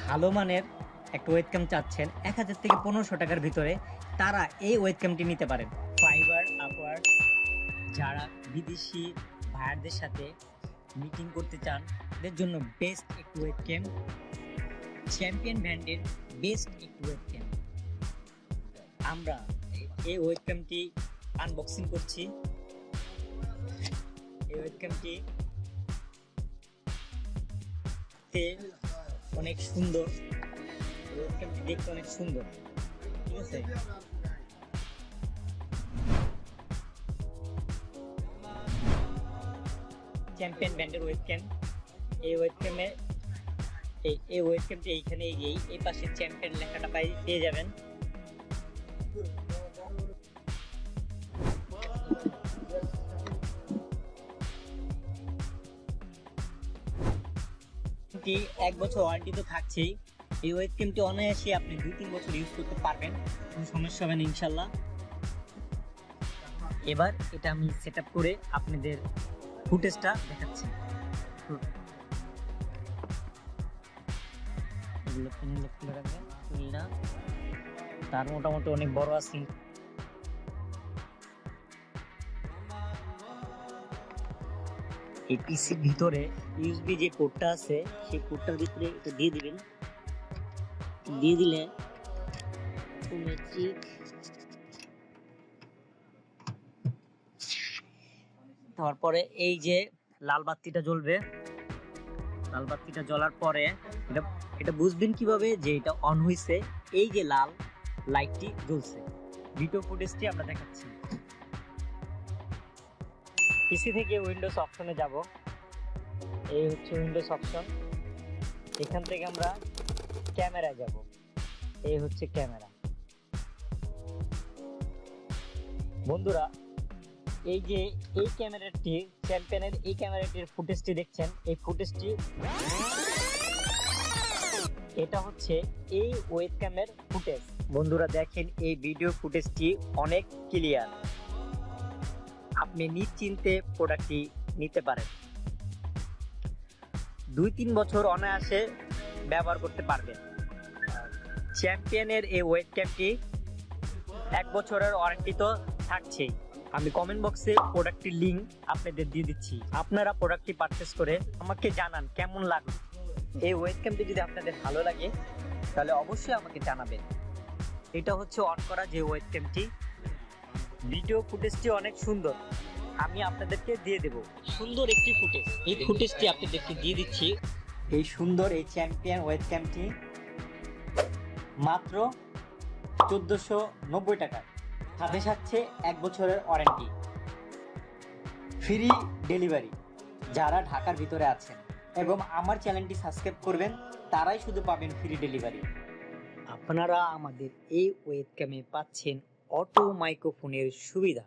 ভালো মানের একটা ওয়েবক্যাম চাচ্ছেন 1000 থেকে 1500 টাকার ভিতরে, তারা এই ওয়েবক্যামটি নিতে পারেন। ফাইবার, আপওয়ার্ক, যারা বিদেশি ভাইয়ারদের সাথে মিটিং করতে চান এদের জন্য বেস্ট একটি ওয়েবক্যাম, চ্যাম্পিয়ন ব্র্যান্ডের বেস্ট একটি ওয়েবক্যাম। আমরা এই ওয়েবক্যামটি আনবক্সিং করছি। এই ওয়েবক্যামটি অনেক সুন্দর, ওয়েবক্যামটি দেখতে অনেক সুন্দর, ঠিক আছে। চ্যাম্পিয়ন ব্র্যান্ডের ওয়েবক্যাম। এই ওয়েবক্যামটি এইখানে এই পাশে চ্যাম্পিয়ন লেখাটা পেয়ে যাবেন। এক বছর ওয়ারেন্টি তো থাকছেই। এই ওয়েবক্যামটি অনায়াসে আপনি 2-3 বছর ইউজ করতে পারবেন, কোনো সমস্যা হবে না ইনশাল্লাহ। এবার এটা আমি সেট আপ করে আপনাদের ফুটেজটা দেখাচ্ছি। তার মোটামুটি অনেক বড় আছে। এই পিসির ভিতরে ইউএসবি যে পোর্টটা আছে সেই পোর্টটার ভিতরে এটা দিয়ে দিবেন। দিয়ে দিলে অটোমেটিক তারপরে এই যে লাল বাতিটা জ্বলবে। লাল বাতিটা জ্বলার পরে এটা বুঝবেন কিভাবে যে এটা অন হয়েছে। এই যে লাল লাইটটি জ্বলছে। ভিডিও ফুটেজটি আমরা দেখাচ্ছি। পিসি থেকে উইন্ডোজ অপশনে যাব। এই হচ্ছে উইন্ডোজ অপশন। এখান থেকে আমরা ক্যামেরায় যাব। এই হচ্ছে ক্যামেরা। বন্ধুরা, এই যে এই ক্যামেরাটি, চ্যাম্পিয়নের এই ক্যামেরাটির ফুটেজটি দেখছেন, এই ফুটেজটি এটা হচ্ছে এই ওয়েবক্যামের ফুটেজ। বন্ধুরা দেখেন, এই ভিডিও ফুটেজটি অনেক ক্লিয়ার। আপনি নিশ্চিন্তে প্রোডাক্টটি নিতে পারেন। 2-3 বছর অনায়াসে ব্যবহার করতে পারবেন। চ্যাম্পিয়নের এই ওয়েবক্যামটি 1 বছরের ওয়ারেন্টি তো থাকছেই। আমি কমেন্ট বক্সে প্রোডাক্টটির লিঙ্ক আপনাদের দিয়ে দিচ্ছি। আপনারা প্রোডাক্টটি পারচেস করে আমাকে জানান কেমন লাগলো। এই ওয়েবক্যামটি যদি আপনাদের ভালো লাগে তাহলে অবশ্যই আমাকে জানাবেন। এটা হচ্ছে অন করা যে ওয়েবক্যামটি। ভিডিও ফুটেজটি অনেক সুন্দর, আমি আপনাদেরকে দিয়ে দেব সুন্দর একটি ফুটেজ। এই ফুটেজটি আপনাদেরকে দিয়ে দিচ্ছি। এই সুন্দর এই চ্যাম্পিয়ন ওয়েবক্যামটি মাত্র 1490 টাকায়, সাথে সাথে 1 বছরের ওয়ারেন্টি, ফ্রি ডেলিভারি। যারা ঢাকার ভিতরে আছেন এবং আমার চ্যানেলটি সাবস্ক্রাইব করবেন তারাই শুধু পাবেন ফ্রি ডেলিভারি। আপনারা আমাদের এই ওয়েবক্যামে পাচ্ছেন অটো মাইক্রোফোনের সুবিধা।